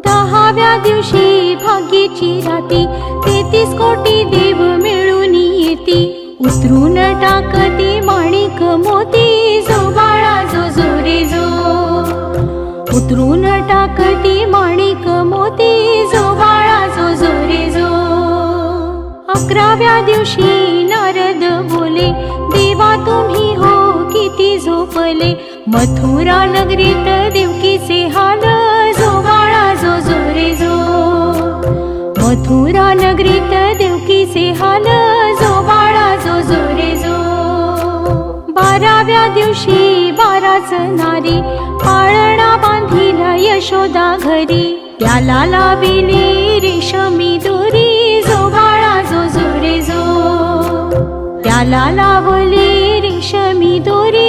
10व्या दिवशी भाग्येची राती 33 कोटी देव मिळून येती. उतरून टाकती माणिक मोती जो बाळा जो जो रे जो. उतरून टाकती माणिक मोती जो बाळा जो जो रे जो. 11व्या दिवशी नारद बोले देवा तुम्ही हो किती झोपले. मथुरा नगरीत देवकीचे हाल जो बाळा जो जो रे जो. मथुरा नगरीत देवकीचे हाल जो बाळा जो जो रे जो. 12व्या दिवशी 12च नारी पाळणा बांधिला यशोदा घरी. त्याला लाविली रेशमी दोरी जो बाळा जो जो रे जो. त्याला लावली रेशमी दोरी